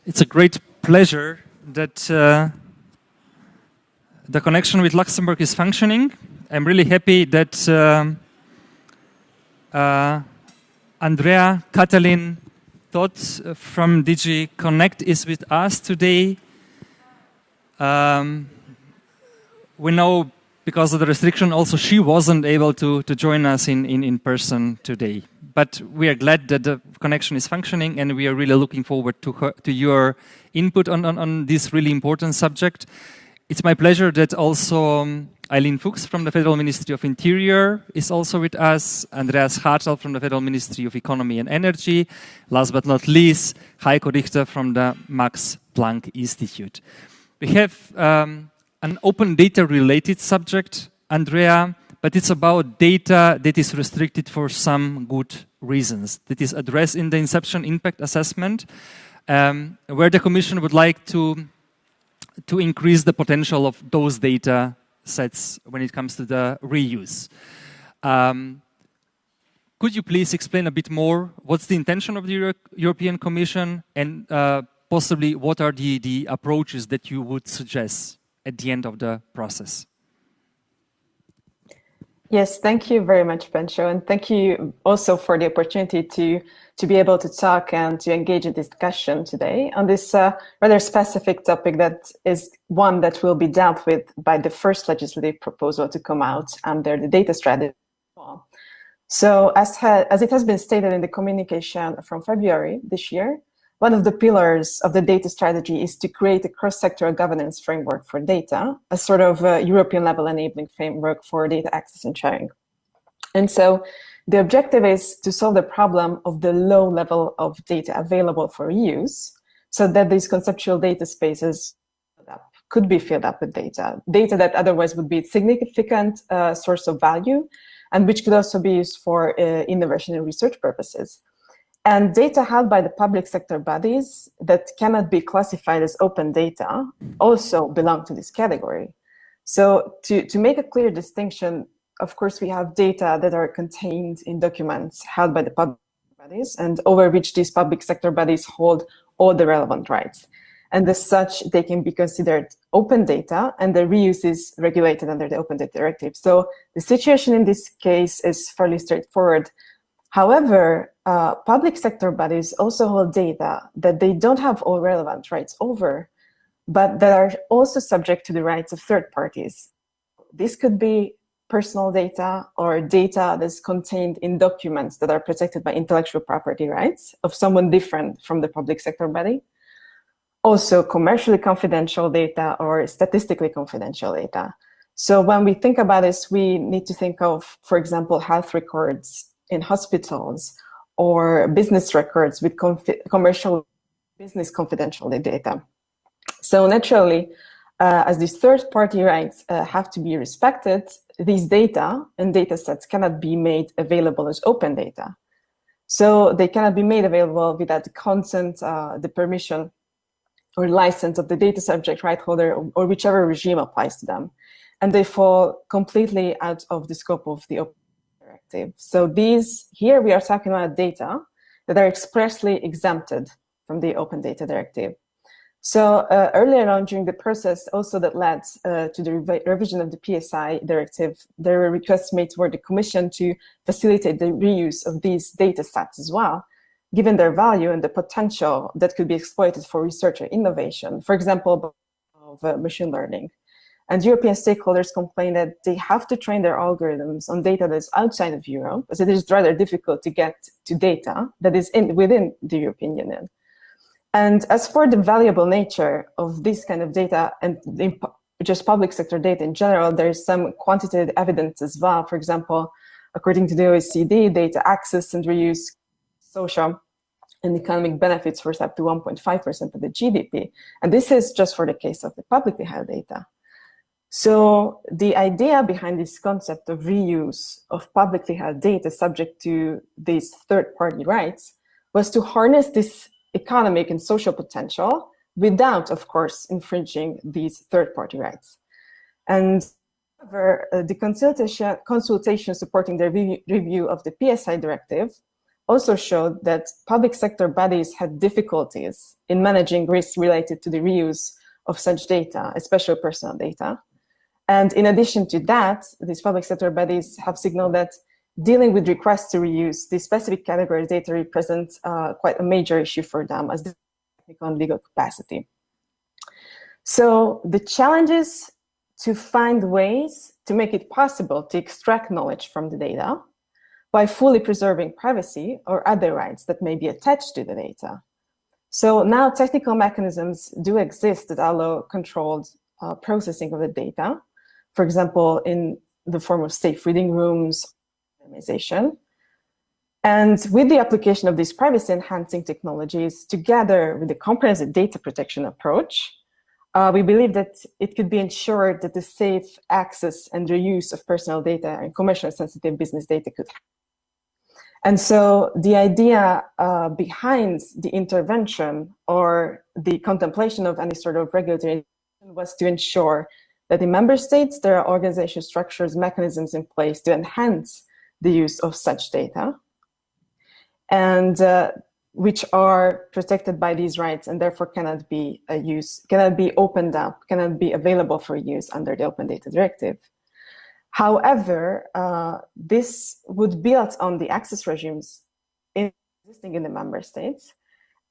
It's a great pleasure that the connection with Luxembourg is functioning. I'm really happy that Andrea Tóth from DG Connect is with us today. We know because of the restriction also she wasn't able to join us in person today. But we are glad that the connection is functioning, and we are really looking forward to your input on this really important subject. It's my pleasure that also E.Fuchs from the Federal Ministry of Interior is also with us, H.Hartl from the Federal Ministry of Economy and Energy, last but not least, H.Richter from the Max Planck Institute. We have an open data related subject, Andrea, but it's about data that is restricted for some good reasons. That is addressed in the Inception impact assessment, where the Commission would like to increase the potential of those data sets when it comes to the reuse. Could you please explain a bit more what's the intention of the European Commission, and possibly what are the approaches that you would suggest at the end of the process? Yes, thank you very much, Bencho, and thank you also for the opportunity to be able to talk and to engage in discussion today on this rather specific topic that is one that will be dealt with by the first legislative proposal to come out under the data strategy. So as it has been stated in the communication from February this year, one of the pillars of the data strategy is to create a cross-sectoral governance framework for data, a sort of European-level enabling framework for data access and sharing. And so the objective is to solve the problem of the low level of data available for use, so that these conceptual data spaces could be filled up with data that otherwise would be a significant source of value, and which could also be used for innovation and research purposes. And data held by the public sector bodies that cannot be classified as open data also belong to this category. So to make a clear distinction, of course, we have data that are contained in documents held by the public bodies and over which these public sector bodies hold all the relevant rights. And as such, they can be considered open data, and the reuse is regulated under the Open Data Directive. So the situation in this case is fairly straightforward. However, public sector bodies also hold data that they don't have all relevant rights over, but that are also subject to the rights of third parties. This could be personal data or data that's contained in documents that are protected by intellectual property rights of someone different from the public sector body. Also commercially confidential data or statistically confidential data. So when we think about this, we need to think of, for example, health records in hospitals or business records with commercial business confidential data. So naturally, as these third-party rights have to be respected, these data and data sets cannot be made available as open data. So they cannot be made available without the consent, the permission or license of the data subject right holder, or whichever regime applies to them. And they fall completely out of the scope of the Open Directive. So here we are talking about data that are expressly exempted from the Open Data Directive. So earlier on during the process also that led to the revision of the PSI Directive, there were requests made toward the Commission to facilitate the reuse of these data sets as well, given their value and the potential that could be exploited for research or innovation, for example, of machine learning. And European stakeholders complain that they have to train their algorithms on data that is outside of Europe, as it is rather difficult to get to data that is within the European Union. And as for the valuable nature of this kind of data and just public sector data in general, there is some quantitative evidence as well. For example, according to the OECD, data access and reuse social and economic benefits worth up to 1.5% of the GDP. And this is just for the case of the publicly held data. So the idea behind this concept of reuse of publicly held data subject to these third-party rights was to harness this economic and social potential without, of course, infringing these third-party rights. And however, the consultation supporting the review of the PSI Directive also showed that public sector bodies had difficulties in managing risks related to the reuse of such data, especially personal data. And in addition to that, these public sector bodies have signaled that dealing with requests to reuse these specific category data represents quite a major issue for them as the technical and legal capacity. So the challenge is to find ways to make it possible to extract knowledge from the data by fully preserving privacy or other rights that may be attached to the data. So now technical mechanisms do exist that allow controlled processing of the data, for example, in the form of safe reading rooms, anonymization. And with the application of these privacy-enhancing technologies, together with the comprehensive data protection approach, we believe that it could be ensured that the safe access and reuse of personal data and commercially sensitive business data could happen. And so the idea behind the intervention or the contemplation of any sort of regulatory was to ensure that in member states, there are organization structures, mechanisms in place to enhance the use of such data, and which are protected by these rights and therefore cannot be opened up, cannot be available for use under the Open Data Directive. However, this would build on the access regimes existing in the member states,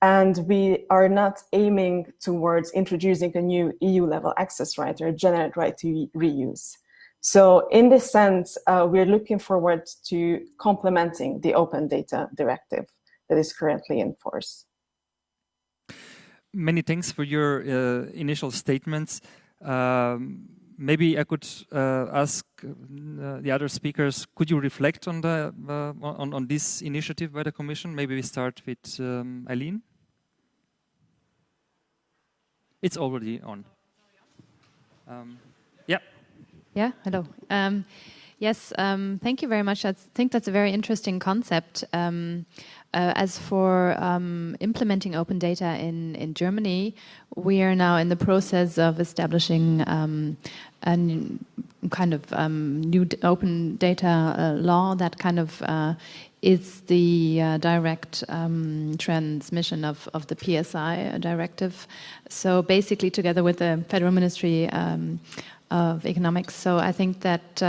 and we are not aiming towards introducing a new EU-level access right or a general right to reuse. So in this sense, we're looking forward to complementing the Open Data Directive that is currently in force. Many thanks for your initial statements. Maybe I could ask the other speakers, could you reflect on on this initiative by the Commission? Maybe we start with Eileen. It's already on. Yeah. Yeah, hello. Yes, thank you very much. I think that's a very interesting concept. As for implementing open data in Germany, we are now in the process of establishing a kind of new open data law that kind of is the direct transmission of the PSI directive. So basically together with the Federal Ministry of Economics. So I think that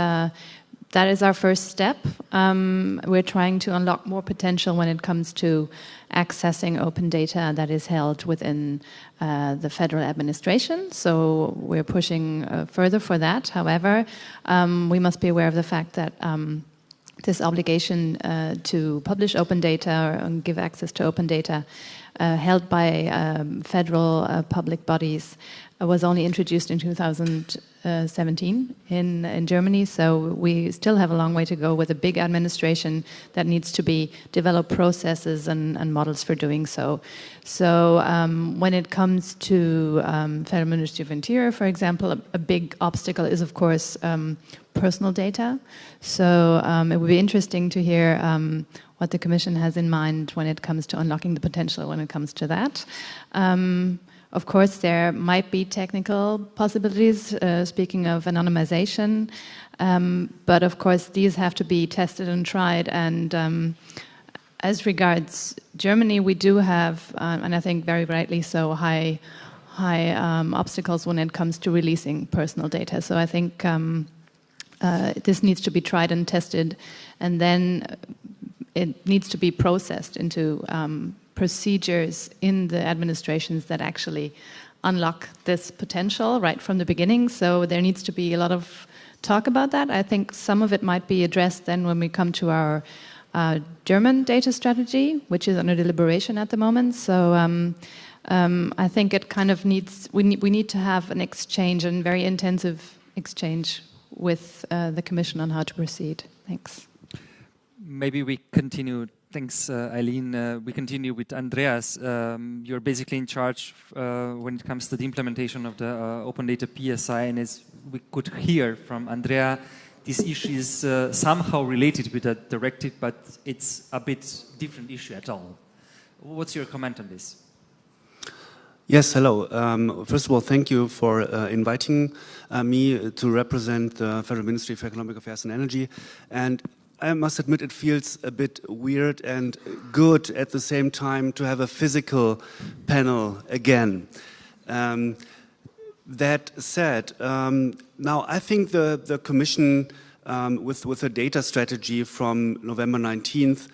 that is our first step. We're trying to unlock more potential when it comes to accessing open data that is held within the federal administration. So we're pushing further for that. However, we must be aware of the fact that this obligation to publish open data and give access to open data held by federal public bodies was only introduced in 2017 in Germany, so we still have a long way to go with a big administration that needs to be develop processes and models for doing so. So when it comes to Federal Ministry of Interior, for example, a big obstacle is, of course, personal data. So it would be interesting to hear what the Commission has in mind when it comes to unlocking the potential when it comes to that. Of course, there might be technical possibilities, speaking of anonymization, but of course these have to be tested and tried. And as regards Germany, we do have, and I think very rightly so, high obstacles when it comes to releasing personal data. So I think this needs to be tried and tested, and then it needs to be processed into procedures in the administrations that actually unlock this potential right from the beginning. So there needs to be a lot of talk about that. I think some of it might be addressed then when we come to our German data strategy, which is under deliberation at the moment. So I think it kind of needs, we need to have an exchange, and very intensive exchange with the Commission on how to proceed. Thanks. Maybe we continue. Thanks, Eileen. We continue with Andreas. You're basically in charge when it comes to the implementation of the Open Data PSI, and as we could hear from Andrea, this issue is somehow related with the directive, but it's a bit different issue at all. What's your comment on this? Yes, hello. First of all, thank you for inviting me to represent the Federal Ministry for Economic Affairs and Energy. And I must admit it feels a bit weird and good at the same time to have a physical panel again. That said, now I think the Commission with a data strategy from November 19th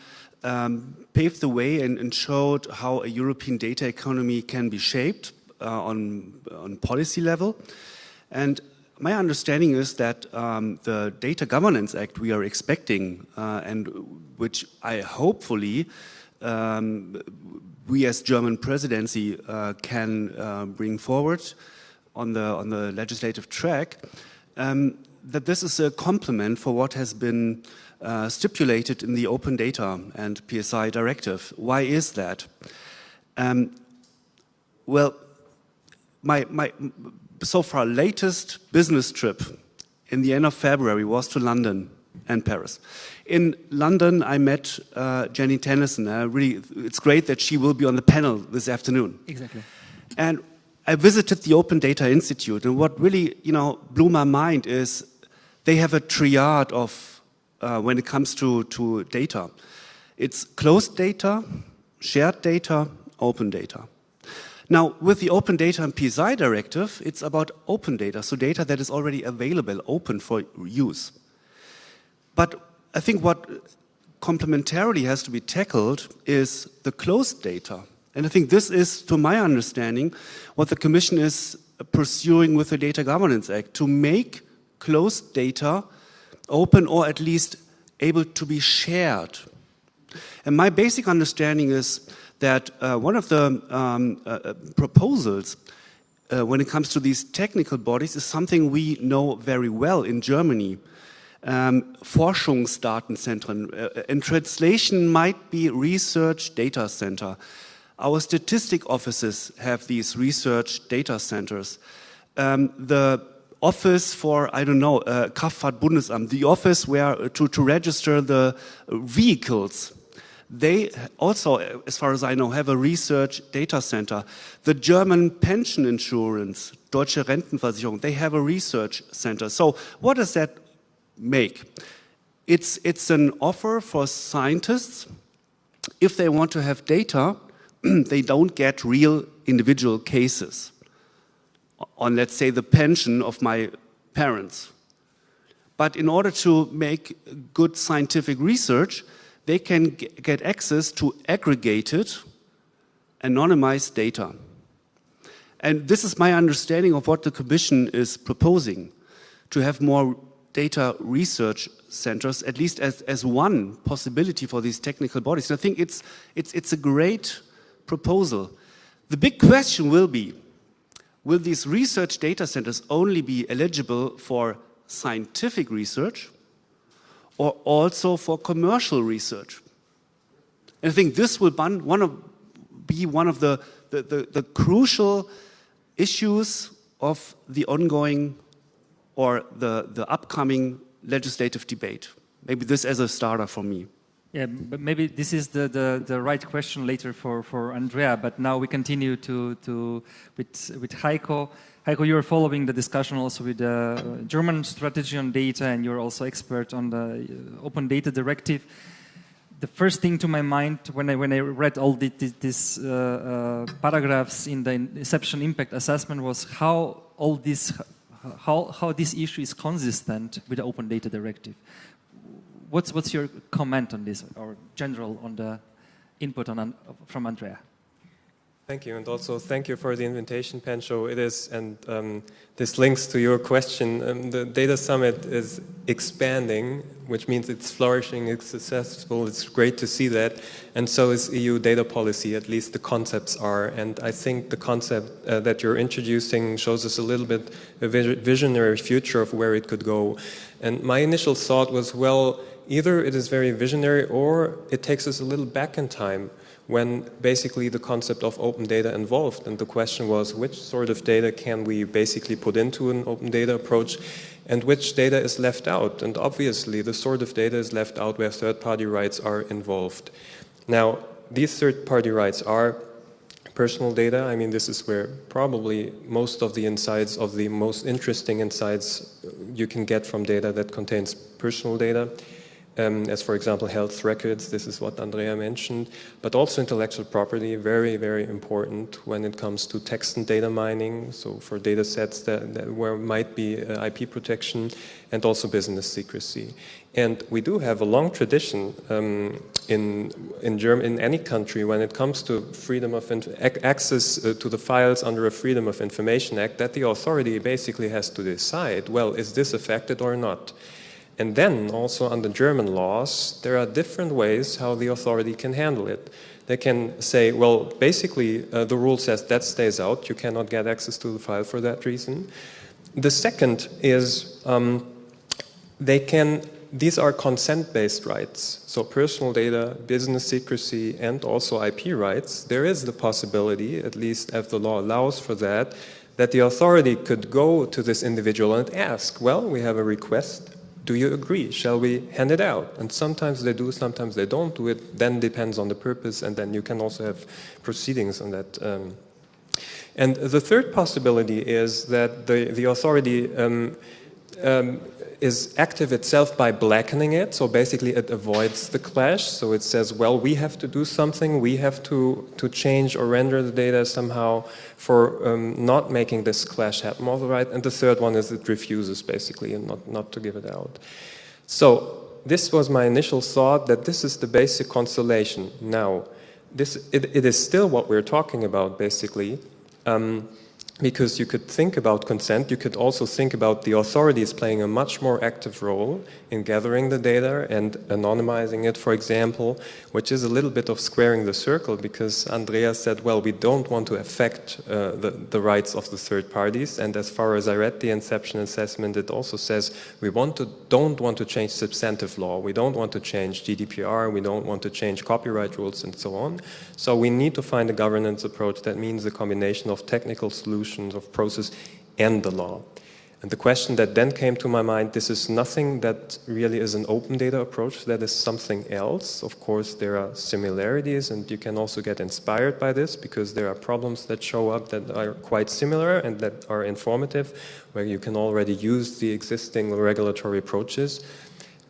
paved the way and showed how a European data economy can be shaped on policy level. And my understanding is that the Data Governance Act we are expecting, and which I hopefully we as German presidency can bring forward on the legislative track, that this is a complement for what has been stipulated in the Open Data and PSI Directive. Why is that? Well, my so far latest business trip in the end of February was to London and Paris. In London, I met Jenny Tennyson. Really, it's great that she will be on the panel this afternoon. Exactly. And I visited the Open Data Institute, and what really, blew my mind is they have a triad of when it comes to data. It's closed data, shared data, open data. Now, with the Open Data and PSI Directive, it's about open data, so data that is already available, open for use. But I think what complementarily has to be tackled is the closed data. And I think this is, to my understanding, what the Commission is pursuing with the Data Governance Act, to make closed data open or at least able to be shared. And my basic understanding is that one of the proposals when it comes to these technical bodies is something we know very well in Germany. Forschungsdatenzentren. In translation might be research data center. Our statistic offices have these research data centers. The office for, Kraftfahrtbundesamt, the office where to register the vehicles, they also, as far as I know, have a research data center. The German pension insurance, Deutsche Rentenversicherung, they have a research center. So what does that make? It's an offer for scientists. If they want to have data, they don't get real individual cases on, let's say, the pension of my parents. But in order to make good scientific research, they can get access to aggregated, anonymized data. And this is my understanding of what the Commission is proposing, to have more data research centers, at least as one possibility for these technical bodies. And I think it's a great proposal. The big question will be, will these research data centers only be eligible for scientific research or also for commercial research? And I think this will be one of the crucial issues of the ongoing or the upcoming legislative debate. Maybe this as a starter for me. Yeah, but maybe this is the right question later for Andrea. But now we continue with Heiko. Heiko, you're following the discussion also with the German strategy on data, and you're also expert on the Open Data Directive. The first thing to my mind when I read all these paragraphs in the Inception impact assessment was how this issue is consistent with the Open Data Directive. What's your comment on this, or general on the input from Andrea? Thank you, and also thank you for the invitation, Pancho. It is, and this links to your question. The Data Summit is expanding, which means it's flourishing, it's successful. It's great to see that, and so is EU data policy. At least the concepts are, and I think the concept that you're introducing shows us a little bit a visionary future of where it could go. And my initial thought was, well, either it is very visionary or it takes us a little back in time, when basically the concept of open data evolved, and the question was, which sort of data can we basically put into an open data approach, and which data is left out? And obviously the sort of data is left out where third-party rights are involved. Now, these third-party rights are personal data. I mean, this is where probably most of the insights, of the most interesting insights you can get from data that contains personal data. as for example health records, this is what Andrea mentioned, but also intellectual property, very, very important when it comes to text and data mining, so for data sets where might be IP protection, and also business secrecy. And we do have a long tradition in any country when it comes to freedom of access to the files under a Freedom of Information Act, that the authority basically has to decide, well, is this affected or not? And then also under German laws, there are different ways how the authority can handle it. They can say, well, basically the rule says that stays out, you cannot get access to the file for that reason. The second is these are consent-based rights, so personal data, business secrecy, and also IP rights. There is the possibility, at least if the law allows for that the authority could go to this individual and ask, well, we have a request, do you agree? Shall we hand it out? And sometimes they do, sometimes they don't do it, then depends on the purpose, and then you can also have proceedings on that. And the third possibility is that the authority is active itself by blackening it, so basically it avoids the clash, so it says, well, we have to do something, we have to change or render the data somehow for not making this clash happen, all right? And the third one is it refuses basically and not to give it out. So this was my initial thought, that this is the basic constellation. Now, it is still what we're talking about basically, because you could think about consent, you could also think about the authorities playing a much more active role in gathering the data and anonymizing it, for example, which is a little bit of squaring the circle, because Andrea said, well, we don't want to affect the rights of the third parties, and as far as I read the Inception assessment, it also says we don't want to change substantive law, we don't want to change GDPR, we don't want to change copyright rules and so on. So we need to find a governance approach that means a combination of technical solutions, of process, and the law. And the question that then came to my mind, this is nothing that really is an open data approach, that is something else. Of course, there are similarities, and you can also get inspired by this, because there are problems that show up that are quite similar and that are informative, where you can already use the existing regulatory approaches.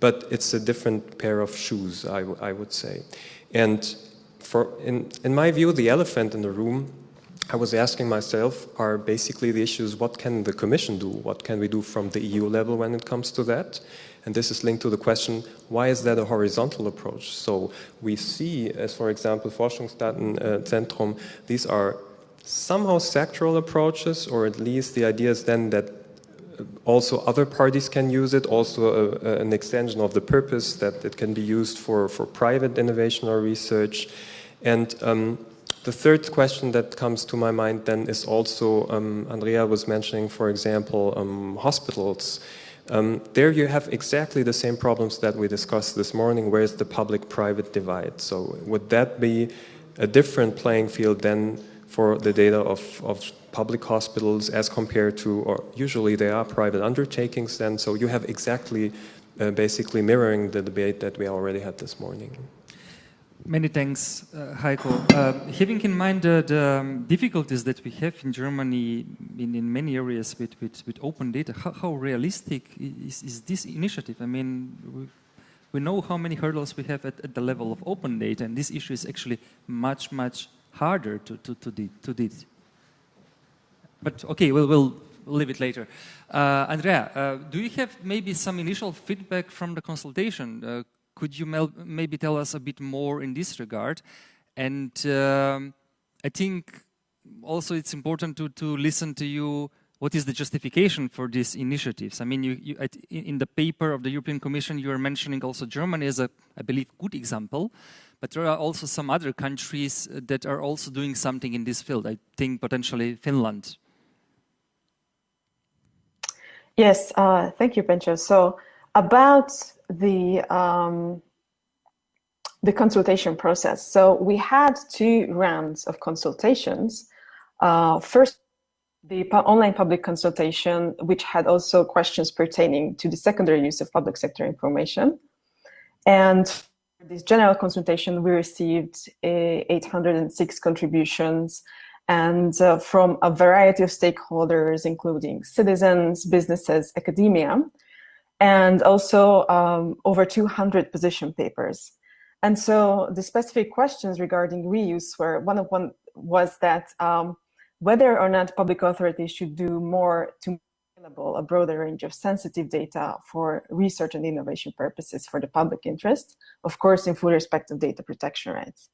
But it's a different pair of shoes, I would say. And in my view, the elephant in the room, I was asking myself, are basically the issues, what can the Commission do? What can we do from the EU level when it comes to that? And this is linked to the question, why is that a horizontal approach? So we see, as for example, Forschungsdatenzentrum, these are somehow sectoral approaches, or at least the idea is then that also other parties can use it, also an extension of the purpose, that it can be used for private innovation or research. And the third question that comes to my mind then is also, Andrea was mentioning, for example, hospitals. There you have exactly the same problems that we discussed this morning. Where's the public-private divide? So would that be a different playing field then for the data of public hospitals as compared to, or usually they are private undertakings then, so you have exactly basically mirroring the debate that we already had this morning. Many thanks, Heiko. Having in mind the difficulties that we have in Germany in many areas with open data, how realistic is this initiative? I mean, we know how many hurdles we have at the level of open data, and this issue is actually much harder to do. But okay, we'll leave it later. Andrea, do you have maybe some initial feedback from the consultation? Could you maybe tell us a bit more in this regard? And I think also it's important to listen to you. What is the justification for these initiatives? I mean, in the paper of the European Commission, you are mentioning also Germany as a, I believe, good example. But there are also some other countries that are also doing something in this field. I think potentially Finland. Yes, thank you, Pencho. So about the consultation process. So we had 2 rounds of consultations. First, the online public consultation, which had also questions pertaining to the secondary use of public sector information. And this general consultation, we received 806 contributions and from a variety of stakeholders, including citizens, businesses, academia. and also over 200 position papers. And so the specific questions regarding reuse were, one was that whether or not public authorities should do more to make available a broader range of sensitive data for research and innovation purposes for the public interest, of course, in full respect of data protection rights.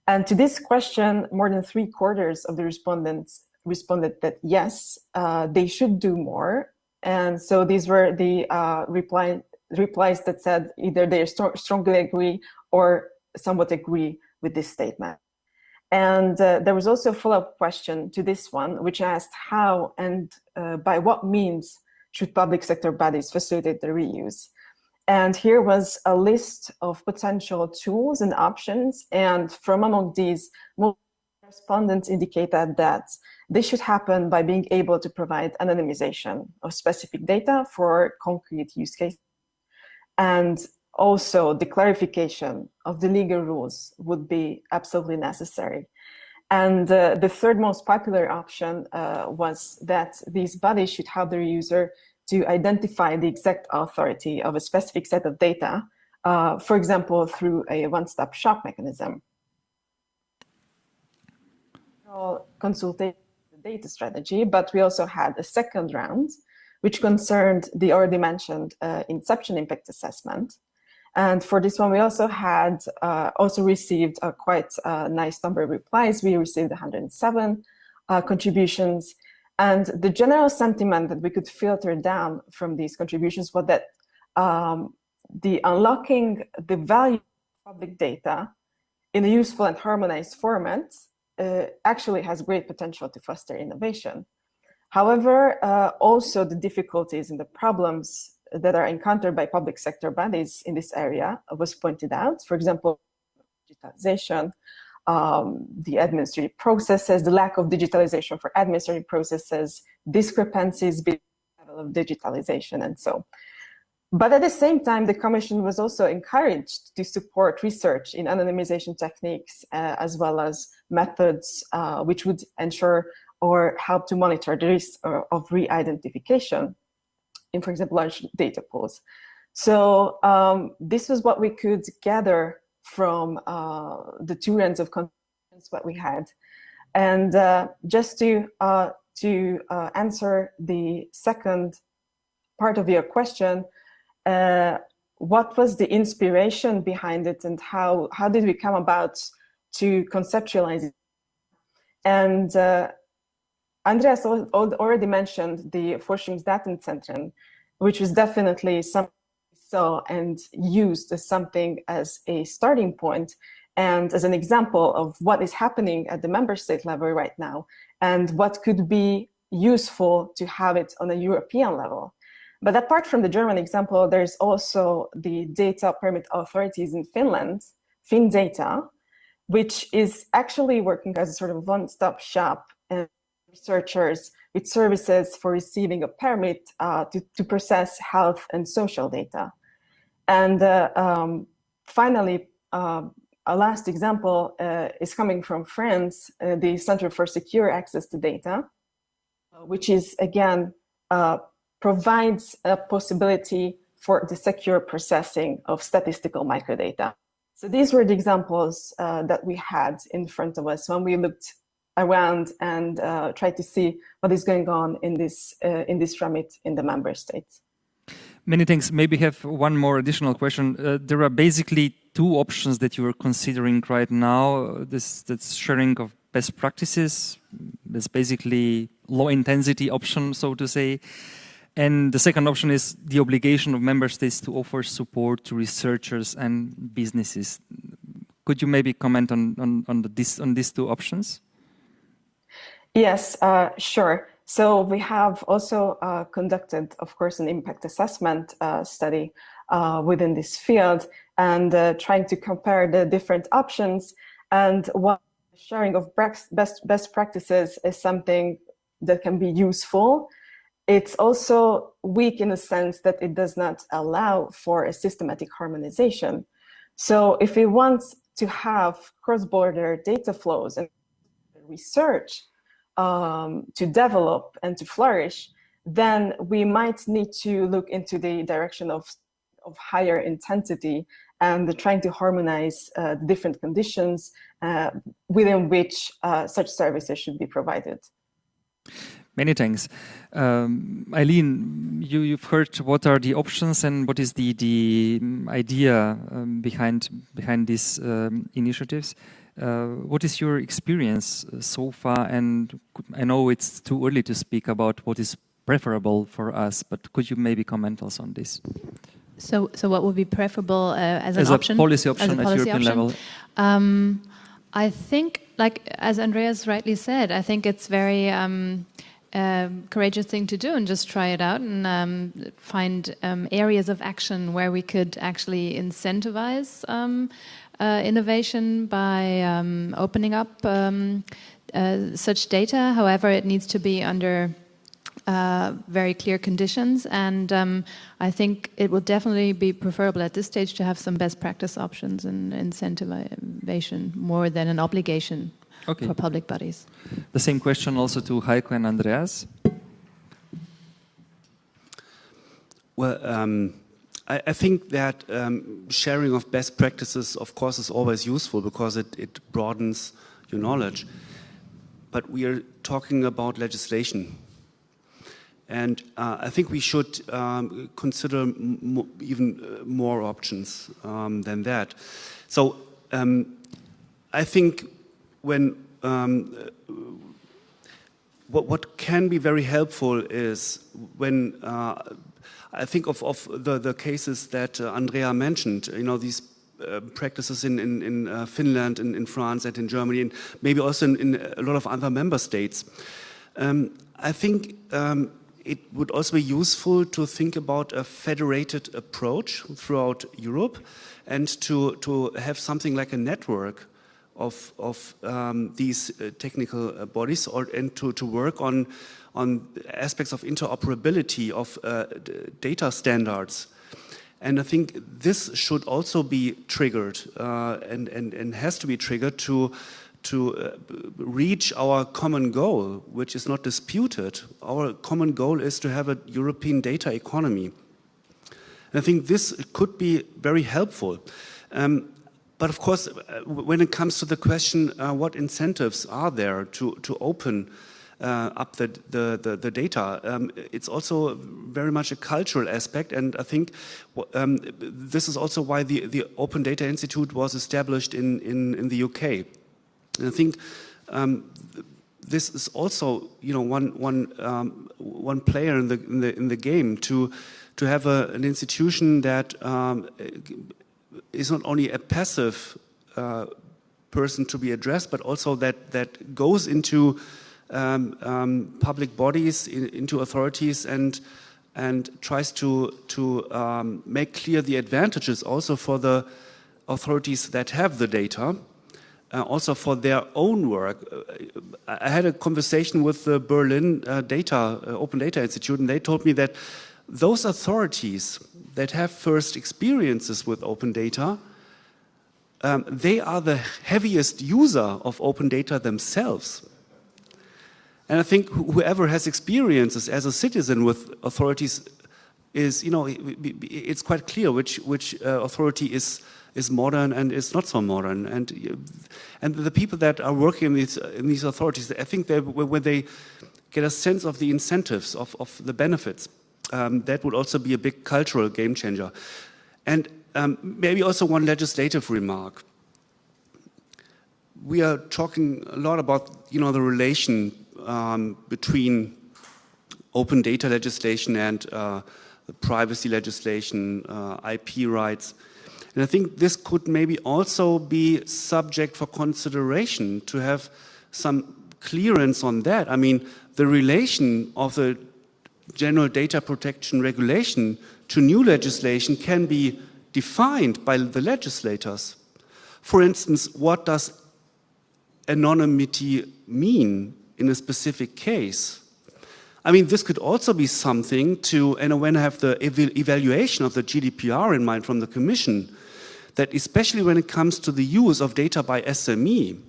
And to this question, more than 3/4 of the respondents responded that yes, they should do more. And so these were the replies that said either they strongly agree or somewhat agree with this statement. And there was also a follow-up question to this one, which asked how and by what means should public sector bodies facilitate the reuse? And here was a list of potential tools and options. And from among these, most respondents indicated that this should happen by being able to provide anonymization of specific data for concrete use cases. And also the clarification of the legal rules would be absolutely necessary. And the third most popular option was that these bodies should help their user to identify the exact authority of a specific set of data, for example, through a one-stop shop mechanism. Consultation data strategy, but we also had a second round, which concerned the already mentioned Inception impact assessment. And for this one, we also had also received a quite nice number of replies. We received 107 contributions. And the general sentiment that we could filter down from these contributions was that the unlocking the value of public data in a useful and harmonized format actually has great potential to foster innovation. However, also the difficulties and the problems that are encountered by public sector bodies in this area was pointed out. For example, digitalization, the administrative processes, the lack of digitalization for administrative processes, discrepancies between the level of digitalization, and so. But at the same time, the Commission was also encouraged to support research in anonymization techniques as well as methods which would ensure or help to monitor the risk of re-identification in, for example, large data pools. So this was what we could gather from the two rounds of conversations that we had. And just to answer the second part of your question, what was the inspiration behind it and how did we come about to conceptualize it? And Andreas already mentioned the Forschungsdatenzentren, which was definitely something we saw and used as something as a starting point and as an example of what is happening at the member state level right now and what could be useful to have it on a European level. But apart from the German example, there's also the data permit authorities in Finland, FinData, which is actually working as a sort of one-stop shop and researchers with services for receiving a permit to process health and social data. And finally, a last example is coming from France, the Center for Secure Access to Data, which is again, provides a possibility for the secure processing of statistical microdata. So these were the examples that we had in front of us when we looked around and tried to see what is going on in this remit in the member states. Many thanks. Maybe have one more additional question. There are basically two options that you are considering right now. That's sharing of best practices. That's basically low intensity option, so to say. And the second option is the obligation of member states to offer support to researchers and businesses. Could you maybe comment on these two options? Yes, sure. So we have also conducted, of course, an impact assessment study within this field and trying to compare the different options. And while sharing of best practices is something that can be useful, it's also weak in the sense that it does not allow for a systematic harmonization. So if we want to have cross-border data flows and research to develop and to flourish, then we might need to look into the direction of higher intensity and trying to harmonize different conditions within which such services should be provided. Many thanks. Eileen, you've heard what are the options and what is the idea behind these initiatives. What is your experience so far? And I know it's too early to speak about what is preferable for us, but could you maybe comment also on this? So what would be preferable as a option? Policy option at European level? I think, like as Andreas rightly said, I think it's very courageous thing to do and just try it out and find areas of action where we could actually incentivize innovation by opening up such data. However, it needs to be under very clear conditions, and I think it would definitely be preferable at this stage to have some best practice options and incentivization more than an obligation for public bodies. The same question also to Heiko and Andreas. Well, I think that sharing of best practices, of course, is always useful because it broadens your knowledge. But we are talking about legislation. And I think we should consider even more options than that. So I think when what can be very helpful is when I think of the cases that Andrea mentioned, you know, these practices in Finland, in France, and in Germany, and maybe also in a lot of other member states. I think it would also be useful to think about a federated approach throughout Europe and to have something like a network of these technical bodies and to work on aspects of interoperability of data standards. And I think this should also be triggered and has to be triggered to reach our common goal, which is not disputed. Our common goal is to have a European data economy. And I think this could be very helpful. But of course, when it comes to the question, what incentives are there to open up the data, it's also very much a cultural aspect. And I think this is also why the Open Data Institute was established in the UK. And I think this is also, you know, one player in the game to have an institution that is not only a passive person to be addressed, but also that goes into public bodies, into authorities, and tries to make clear the advantages also for the authorities that have the data. Also for their own work. I had a conversation with the Berlin Open Data Institute, and they told me that those authorities that have first experiences with open data, they are the heaviest user of open data themselves. And I think whoever has experiences as a citizen with authorities is, you know, it's quite clear which authority is modern and is not so modern, and the people that are working in these authorities, I think when they get a sense of the incentives of the benefits, that would also be a big cultural game changer. And maybe also one legislative remark. We are talking a lot about, you know, the relation between open data legislation and the privacy legislation, IP rights. And I think this could maybe also be subject for consideration to have some clearance on that. I mean, the relation of the General Data Protection Regulation to new legislation can be defined by the legislators. For instance, what does anonymity mean in a specific case? I mean, this could also be something to, and when I have the evaluation of the GDPR in mind from the Commission, that especially when it comes to the use of data by SME,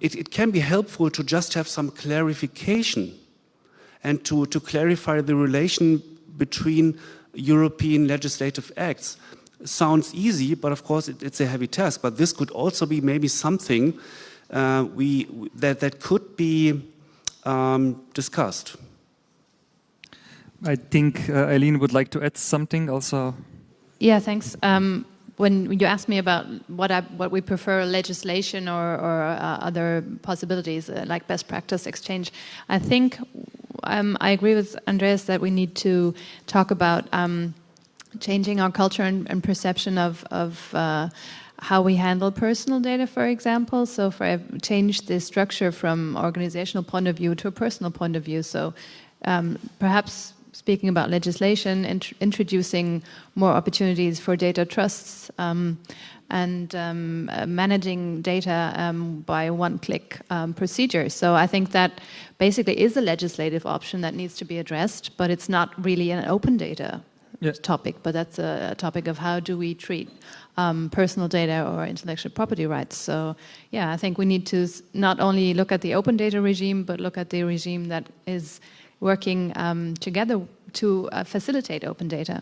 it can be helpful to just have some clarification. and to clarify the relation between European legislative acts. Sounds easy, but of course it's a heavy task. But this could also be maybe something that could be discussed. I think Eileen would like to add something also. Yeah, thanks. When you asked me about what we prefer, legislation or other possibilities like best practice exchange, I think I agree with Andreas that we need to talk about changing our culture and perception of how we handle personal data, for example. So change the structure from organizational point of view to a personal point of view. So perhaps speaking about legislation, introducing more opportunities for data trusts and managing data by one-click procedure. So I think that basically is a legislative option that needs to be addressed, but it's not really an open data topic, but that's a topic of how do we treat personal data or intellectual property rights. So yeah, I think we need to not only look at the open data regime, but look at the regime that is working together to facilitate open data.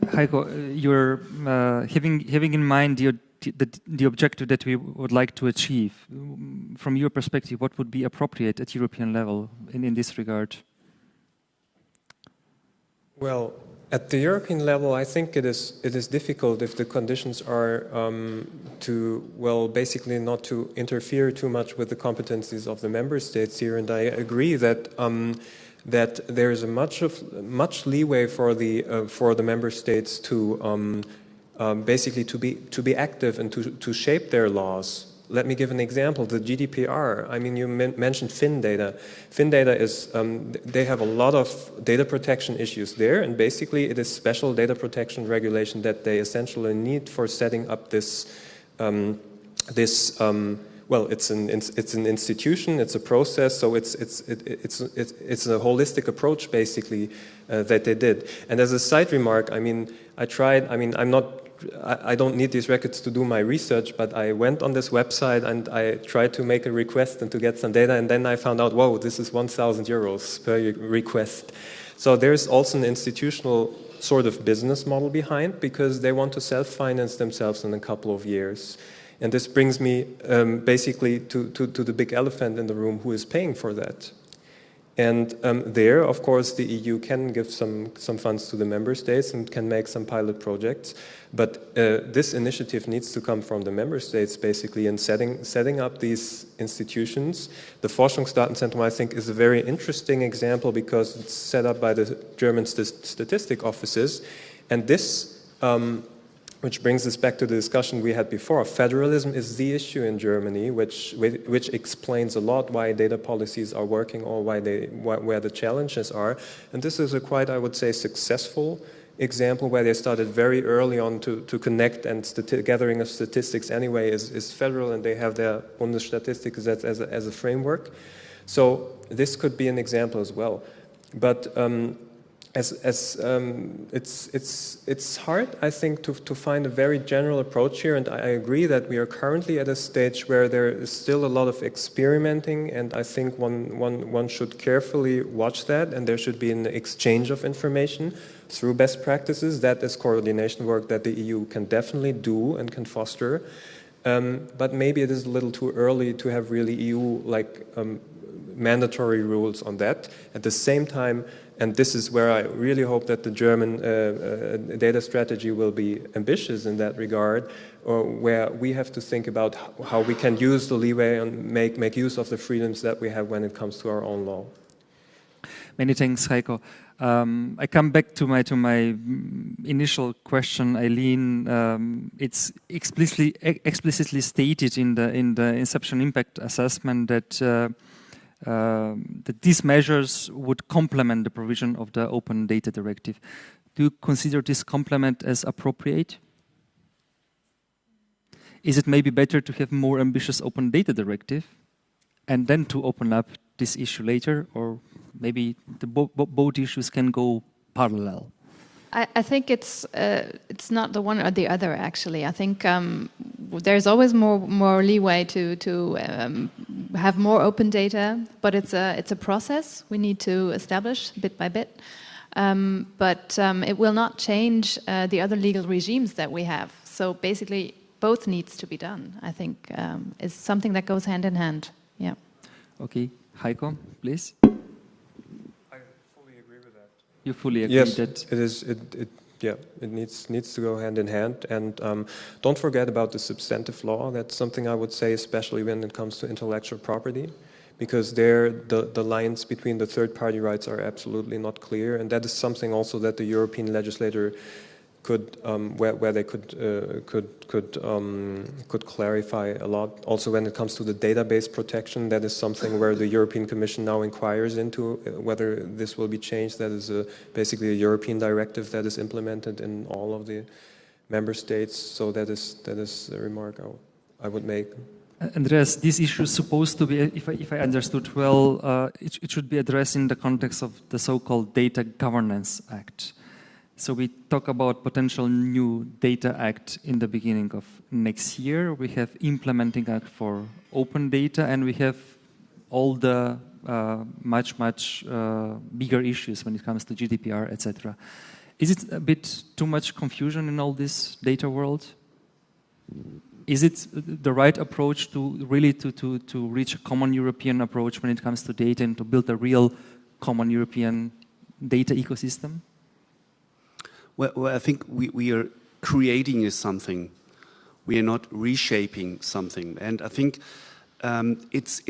Heiko, you're having in mind the objective that we would like to achieve. From your perspective, what would be appropriate at European level in this regard? Well, at the European level, I think it is difficult if the conditions are basically not to interfere too much with the competencies of the member states here. And I agree that that there is much leeway for the member states to basically to be active and to shape their laws. Let me give an example, the GDPR. I mean, you mentioned FinData. FinData is, they have a lot of data protection issues there, and basically it is special data protection regulation that they essentially need for setting up this, well, it's an institution, it's a process, so it's a holistic approach basically that they did. And as a side remark, I mean, I don't need these records to do my research, but I went on this website and I tried to make a request and to get some data, and then I found out, whoa, this is 1,000 euros per request. So there's also an institutional sort of business model behind, because they want to self-finance themselves in a couple of years. And this brings me basically to the big elephant in the room, who is paying for that. And there, of course, the EU can give some funds to the member states and can make some pilot projects. But this initiative needs to come from the member states, basically, in setting up these institutions. The Forschungsdatenzentrum, I think, is a very interesting example because it's set up by the German statistic offices. And this, which brings us back to the discussion we had before, federalism is the issue in Germany, which explains a lot why data policies are working or where the challenges are. And this is a quite, I would say, successful example where they started very early on to connect, and gathering of statistics anyway is federal, and they have their Bundesstatistik as a framework. So this could be an example as well. But it's hard, I think, to find a very general approach here, and I agree that we are currently at a stage where there is still a lot of experimenting, and I think one should carefully watch that, and there should be an exchange of information through best practices. That is coordination work that the EU can definitely do and can foster, but maybe it is a little too early to have really EU-like mandatory rules on that. At the same time, and this is where I really hope that the German data strategy will be ambitious in that regard, where we have to think about how we can use the leeway and make use of the freedoms that we have when it comes to our own law. Many thanks, Heiko. I come back to my initial question, Eileen. It's explicitly stated in the Inception impact assessment that these measures would complement the provision of the Open Data Directive. Do you consider this complement as appropriate? Is it maybe better to have more ambitious Open Data Directive and then to open up this issue later, or maybe both issues can go parallel? I think it's not the one or the other, actually. I think there's always more leeway to have more open data, but it's a process we need to establish bit by bit. But it will not change the other legal regimes that we have. So basically, both needs to be done. I think is something that goes hand in hand. Yeah. Okay, Heiko, please. I fully agree with that. You fully agree yes, that it is. It needs to go hand in hand. And don't forget about the substantive law. That's something I would say, especially when it comes to intellectual property, because there the lines between the third-party rights are absolutely not clear, and that is something also that the European legislator could where they could clarify a lot. Also, when it comes to the database protection, that is something where the European Commission now inquires into whether this will be changed. That is basically a European directive that is implemented in all of the member states. So that is a remark I would make. Andreas, this issue is supposed to be, if I understood well, it should be addressed in the context of the so-called Data Governance Act. So we talk about potential new Data Act in the beginning of next year. We have Implementing Act for Open Data, and we have all the much bigger issues when it comes to GDPR, etc. Is it a bit too much confusion in all this data world? Is it the right approach to really to reach a common European approach when it comes to data and to build a real common European data ecosystem? Well, I think we are creating something. We are not reshaping something, and I think it's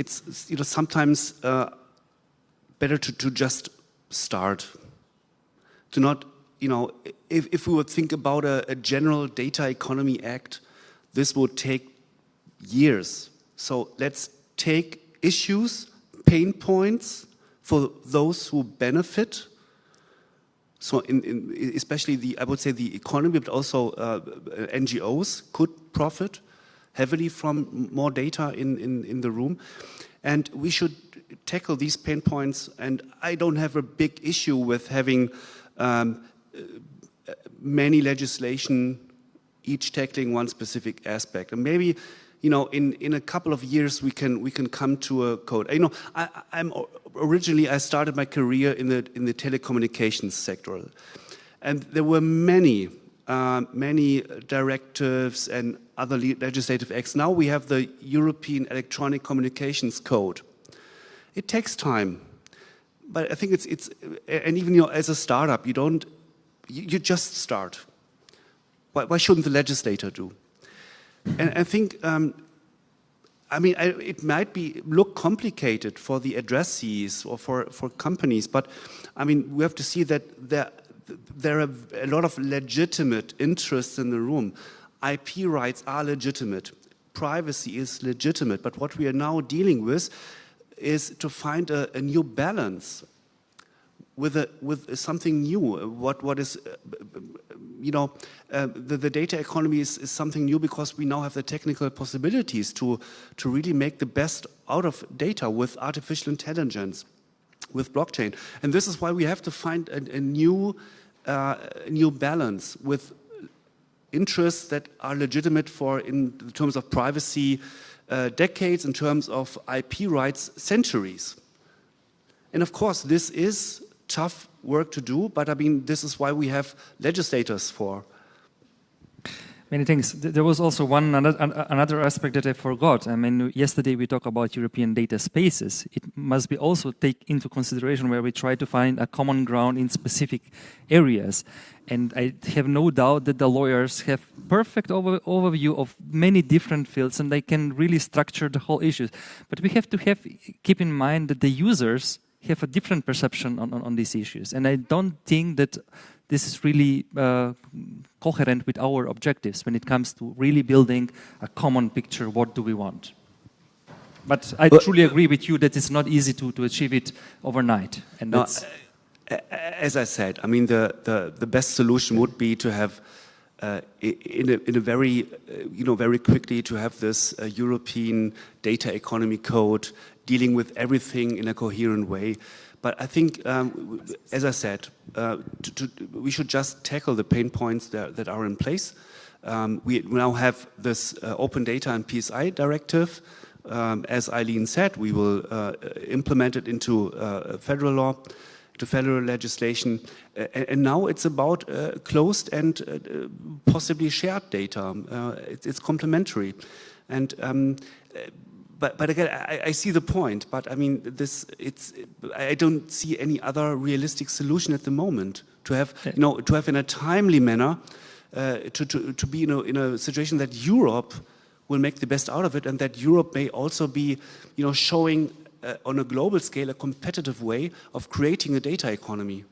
sometimes better to just start. To not if we would think about a general data economy act, this would take years. So let's take issues, pain points for those who benefit. So especially I would say the economy, but also NGOs could profit heavily from more data in the room. And we should tackle these pain points. And I don't have a big issue with having many legislation, each tackling one specific aspect. And maybe, in a couple of years we can come to a code. I started my career in the telecommunications sector, and there were many directives and other legislative acts. Now we have the European Electronic Communications Code. It takes time, but I think it's and even as a startup, you just start. Why shouldn't the legislator do? And I think, it might look complicated for the addressees or for companies, but we have to see that there are a lot of legitimate interests in the room. IP rights are legitimate. Privacy is legitimate. But what we are now dealing with is to find a new balance with something new. What is the data economy is something new because we now have the technical possibilities to really make the best out of data with artificial intelligence, with blockchain. And this is why we have to find a new balance with interests that are legitimate in terms of privacy, decades, in terms of IP rights, centuries. And of course, this is tough work to do, but this is why we have legislators for. Many thanks. There was also another aspect that I forgot. Yesterday we talked about European data spaces. It must be also take into consideration where we try to find a common ground in specific areas. And I have no doubt that the lawyers have perfect overview of many different fields, and they can really structure the whole issue. But we have to keep in mind that the users have a different perception on these issues. And I don't think that this is really coherent with our objectives when it comes to really building a common picture. What do we want? But I truly agree with you that it's not easy to achieve it overnight. And as I said, the best solution would be to have in a very very quickly to have this European data economy code dealing with everything in a coherent way. But I think, as I said, we should just tackle the pain points that are in place. We now have this Open Data and PSI Directive. As Eileen said, we will implement it into federal law, to federal legislation. And now it's about closed and possibly shared data. It's complementary. And but again, I see the point. But I mean, I don't see any other realistic solution at the moment to have, to have in a timely manner, to be in a situation that Europe will make the best out of it, and that Europe may also be, showing on a global scale a competitive way of creating a data economy.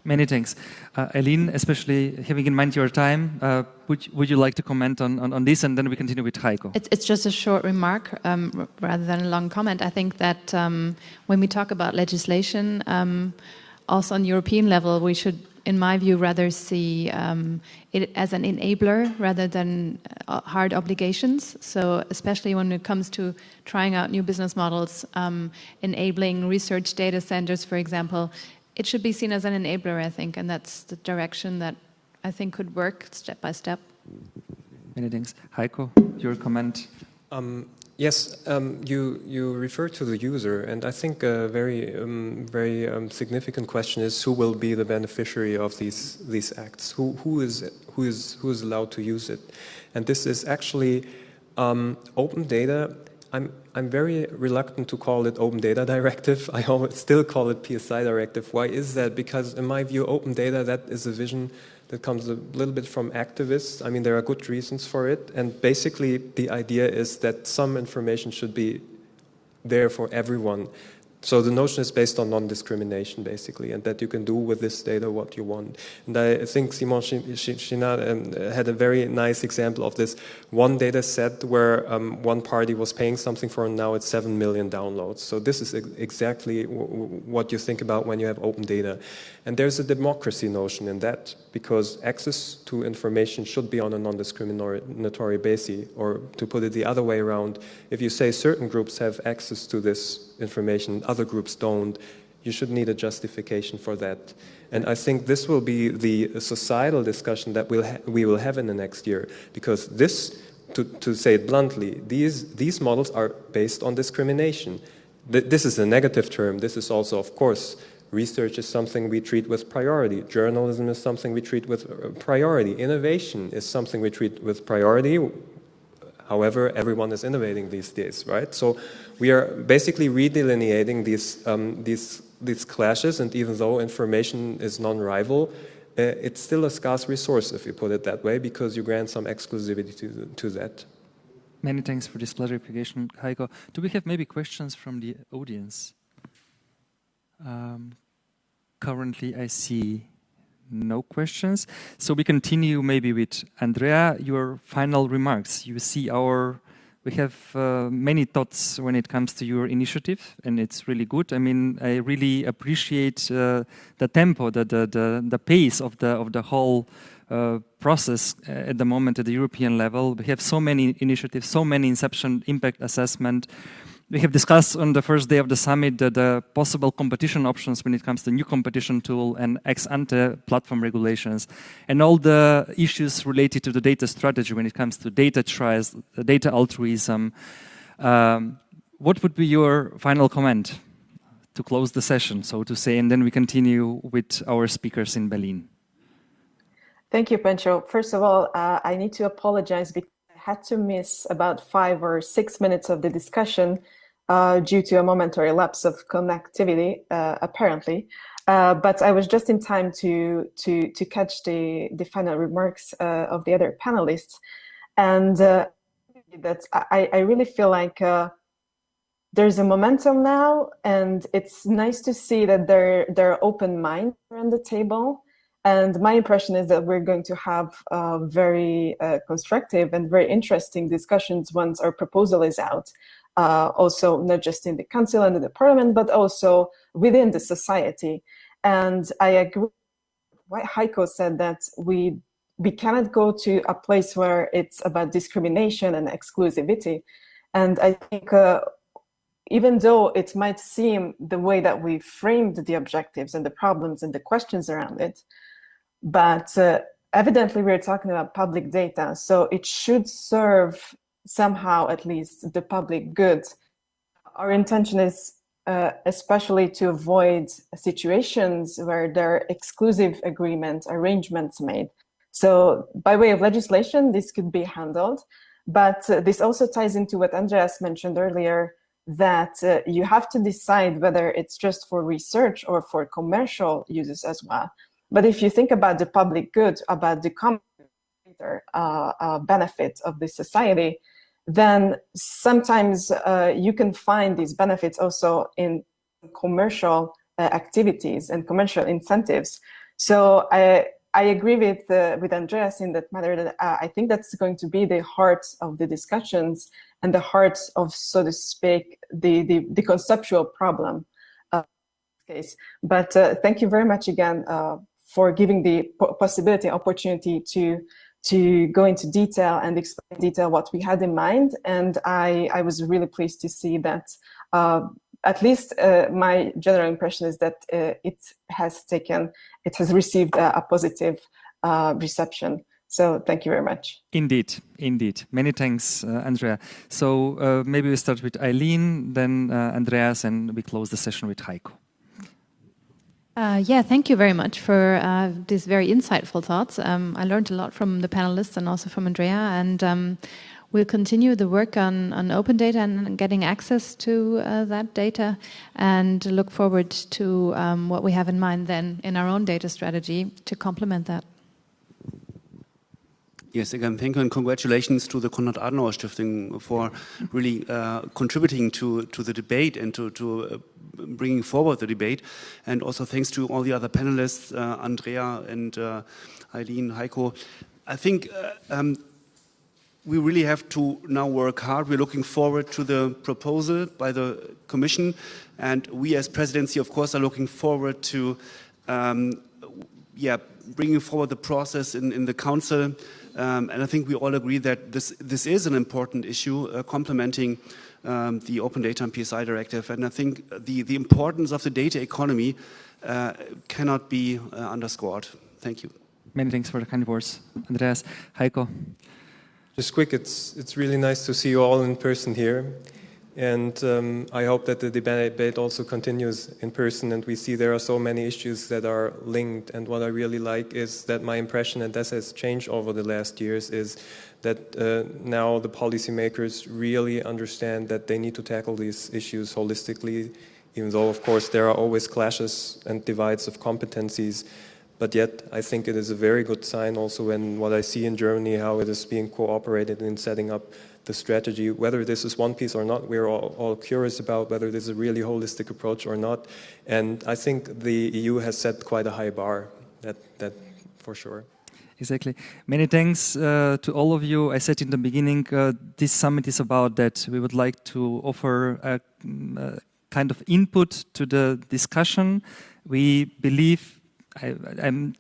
Many thanks. Eileen, especially having in mind your time, would you like to comment on this, and then we continue with Heiko? It's just a short remark rather than a long comment. I think that when we talk about legislation, also on European level, we should, in my view, rather see it as an enabler rather than hard obligations. So especially when it comes to trying out new business models, enabling research data centers, for example, it should be seen as an enabler, I think, and that's the direction that I think could work step by step. Many thanks. Heiko, your comment? Yes, you refer to the user, and I think a very significant question is who will be the beneficiary of these acts? Who is allowed to use it? And this is actually open data. I'm very reluctant to call it Open Data Directive. I still call it PSI Directive. Why is that? Because in my view, open data, that is a vision that comes a little bit from activists. I mean, there are good reasons for it. And basically, the idea is that some information should be there for everyone. So the notion is based on non-discrimination, basically, and that you can do with this data what you want. And I think Simon Chinat had a very nice example of this. One data set where one party was paying something for, and now it's 7 million downloads. So this is exactly what you think about when you have open data. And there's a democracy notion in that, because access to information should be on a non-discriminatory basis. Or to put it the other way around, if you say certain groups have access to this information, other groups don't, you should need a justification for that. And I think this will be the societal discussion that we will have in the next year, because this, to say it bluntly, these models are based on discrimination. This is a negative term. This is also, of course, research is something we treat with priority. Journalism is something we treat with priority. Innovation is something we treat with priority. However, everyone is innovating these days, right? So we are basically redelineating these clashes, and even though information is non-rival, it's still a scarce resource, if you put it that way, because you grant some exclusivity to that. Many thanks for this clarification, Heiko. Do we have maybe questions from the audience? Currently, I see no questions. So we continue maybe with Andrea, your final remarks. You see we have many thoughts when it comes to your initiative, and it's really good. I mean, I really appreciate the tempo, the pace of the whole process at the moment at the European level. We have so many initiatives, so many Inception impact assessment. We have discussed on the first day of the summit the possible competition options when it comes to new competition tool and ex-ante platform regulations, and all the issues related to the data strategy when it comes to data trials, data altruism. What would be your final comment to close the session, so to say, and then we continue with our speakers in Berlin? Thank you, Pencho. First of all, I need to apologize because I had to miss about 5 or 6 minutes of the discussion due to a momentary lapse of connectivity, apparently. But I was just in time to catch the final remarks of the other panelists. And I really feel like there's a momentum now, and it's nice to see that there are open minds around the table. And my impression is that we're going to have very constructive and very interesting discussions once our proposal is out. Also, not just in the council and in the parliament, but also within the society. And I agree with what Heiko said, that we cannot go to a place where it's about discrimination and exclusivity. And I think even though it might seem the way that we framed the objectives and the problems and the questions around it, but evidently we're talking about public data, so it should serve somehow at least the public good. Our intention is especially to avoid situations where there are exclusive agreements, arrangements made. So by way of legislation, this could be handled, but this also ties into what Andreas mentioned earlier, that you have to decide whether it's just for research or for commercial uses as well. But if you think about the public good, about the common benefit of the society, then sometimes you can find these benefits also in commercial activities and commercial incentives. So I agree with Andreas in that matter, that I think that's going to be the heart of the discussions and the heart of, so to speak, the conceptual problem of this case. But thank you very much again for giving the possibility, opportunity to go into detail and explain in detail what we had in mind. And I was really pleased to see that at least my general impression is that it has received a positive reception. So thank you very much. Indeed, indeed. Many thanks, Andrea. So maybe we start with Eileen, then Andreas, and we close the session with Heiko. Yeah, thank you very much for these very insightful thoughts. I learned a lot from the panelists and also from Andrea, and we'll continue the work on open data and getting access to that data, and look forward to what we have in mind then in our own data strategy to complement that. Yes, again, thank you and congratulations to the Konrad-Adenauer-Stiftung for really contributing to the debate and to bringing forward the debate. And also thanks to all the other panelists, Andrea and Eileen, Heiko. I think we really have to now work hard. We're looking forward to the proposal by the Commission. And we as presidency, of course, are looking forward to bringing forward the process in the Council. And I think we all agree that this is an important issue, complementing the Open Data and PSI Directive. And I think the importance of the data economy cannot be underscored. Thank you. Many thanks for the kind words, Andreas. Heiko. Just quick, it's really nice to see you all in person here. And I hope that the debate also continues in person, and we see there are so many issues that are linked. And what I really like is that my impression, and this has changed over the last years, is that now the policymakers really understand that they need to tackle these issues holistically, even though, of course, there are always clashes and divides of competencies. But yet, I think it is a very good sign also when what I see in Germany, how it is being cooperated in setting up the strategy, whether this is one piece or not. We're all curious about whether this is a really holistic approach or not. And I think the EU has set quite a high bar, that for sure. Exactly. Many thanks to all of you. I said in the beginning, this summit is about that. We would like to offer a kind of input to the discussion. We believe, I'm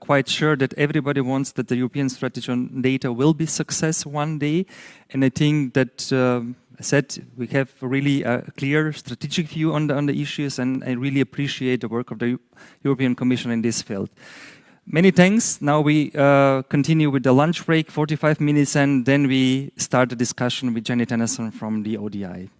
quite sure that everybody wants that the European strategy on data will be success one day. And I think that, I said, we have really a clear strategic view on the issues, and I really appreciate the work of the European Commission in this field. Many thanks. Now we continue with the lunch break, 45 minutes, and then we start the discussion with Jenny Tennyson from the ODI.